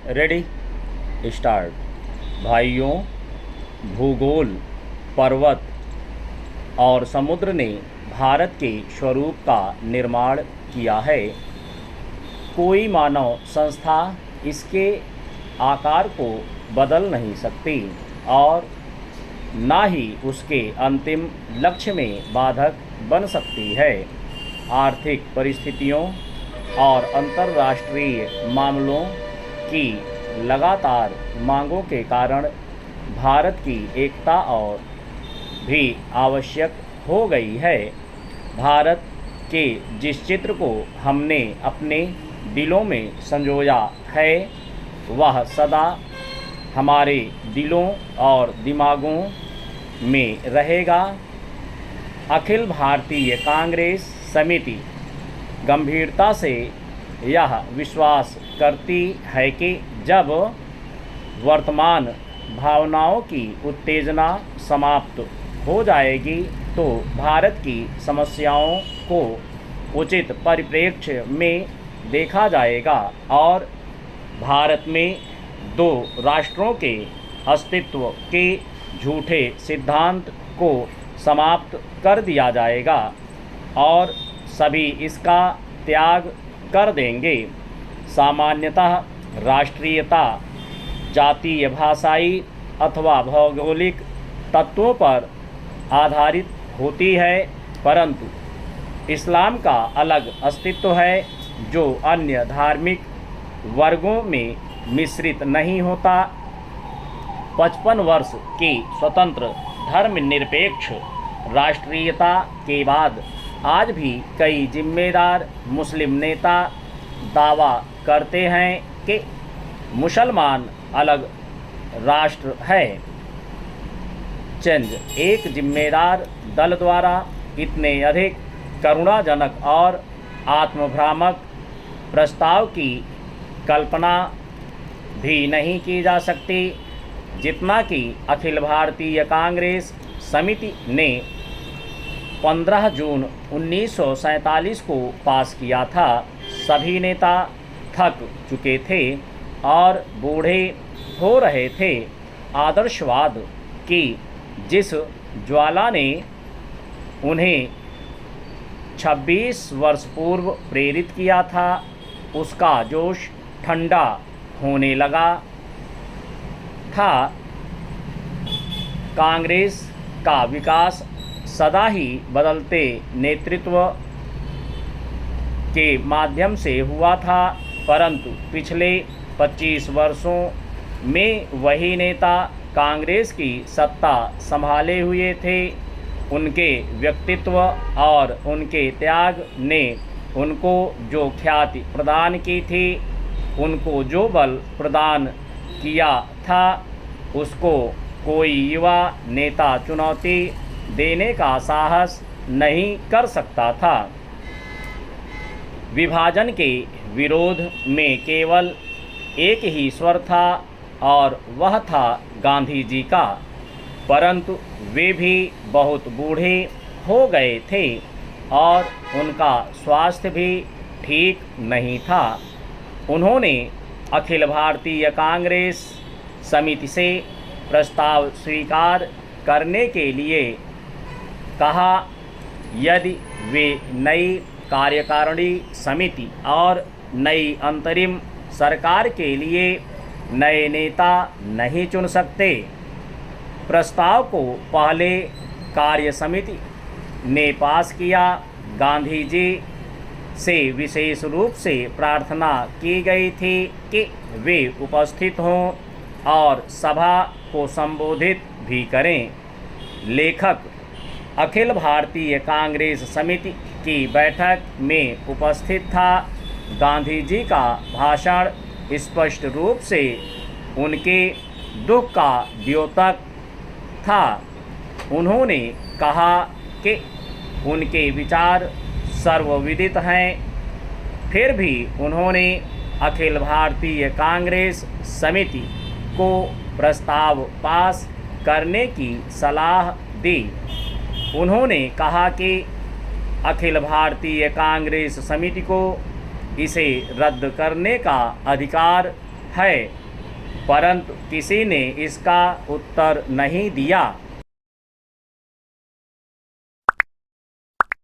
Ready start. भाइयों, भूगोल, पर्वत और समुद्र ने भारत के स्वरूप का निर्माण किया है। कोई मानव संस्था इसके आकार को बदल नहीं सकती और ना ही उसके अंतिम लक्ष्य में बाधक बन सकती है। आर्थिक परिस्थितियों और अंतर्राष्ट्रीय मामलों की लगातार मांगों के कारण भारत की एकता और भी आवश्यक हो गई है। भारत के जिस चित्र को हमने अपने दिलों में संजोया है, वह सदा हमारे दिलों और दिमागों में रहेगा। अखिल भारतीय कांग्रेस समिति गंभीरता से यह विश्वास करती है कि जब वर्तमान भावनाओं की उत्तेजना समाप्त हो जाएगी तो भारत की समस्याओं को उचित परिप्रेक्ष्य में देखा जाएगा और भारत में दो राष्ट्रों के अस्तित्व के झूठे सिद्धांत को समाप्त कर दिया जाएगा और सभी इसका त्याग कर देंगे। सामान्यतः राष्ट्रीयता जातीय, भाषाई अथवा भौगोलिक तत्वों पर आधारित होती है, परंतु इस्लाम का अलग अस्तित्व है जो अन्य धार्मिक वर्गों में मिश्रित नहीं होता। 55 वर्ष की स्वतंत्र धर्मनिरपेक्ष राष्ट्रीयता के बाद आज भी कई जिम्मेदार मुस्लिम नेता दावा करते हैं कि मुसलमान अलग राष्ट्र है। चंद एक जिम्मेदार दल द्वारा इतने अधिक करुणाजनक और आत्मभ्रामक प्रस्ताव की कल्पना भी नहीं की जा सकती जितना कि अखिल भारतीय कांग्रेस समिति ने 15 जून 1947 को पास किया था। सभी नेता थक चुके थे और बूढ़े हो रहे थे। आदर्शवाद की जिस ज्वाला ने उन्हें 26 वर्ष पूर्व प्रेरित किया था, उसका जोश ठंडा होने लगा था। कांग्रेस का विकास सदा ही बदलते नेतृत्व के माध्यम से हुआ था, परंतु पिछले 25 वर्षों में वही नेता कांग्रेस की सत्ता संभाले हुए थे। उनके व्यक्तित्व और उनके त्याग ने उनको जो ख्याति प्रदान की थी, उनको जो बल प्रदान किया था, उसको कोई युवा नेता चुनौती देने का साहस नहीं कर सकता था। विभाजन के विरोध में केवल एक ही स्वर था और वह था गांधी जी का, परंतु वे भी बहुत बूढ़े हो गए थे और उनका स्वास्थ्य भी ठीक नहीं था। उन्होंने अखिल भारतीय कांग्रेस समिति से प्रस्ताव स्वीकार करने के लिए कहा। यदि वे नई कार्यकारिणी समिति और नई अंतरिम सरकार के लिए नए नेता नहीं चुन सकते। प्रस्ताव को पहले कार्य समिति ने पास किया। गांधी जी से विशेष रूप से प्रार्थना की गई थी कि वे उपस्थित हों और सभा को संबोधित भी करें। लेखक अखिल भारतीय कांग्रेस समिति की बैठक में उपस्थित था। गांधी जी का भाषण स्पष्ट रूप से उनके दुख का द्योतक था। उन्होंने कहा कि उनके विचार सर्वविदित हैं, फिर भी उन्होंने अखिल भारतीय कांग्रेस समिति को प्रस्ताव पास करने की सलाह दी। उन्होंने कहा कि अखिल भारतीय कांग्रेस समिति को इसे रद्द करने का अधिकार है, परंतु किसी ने इसका उत्तर नहीं दिया।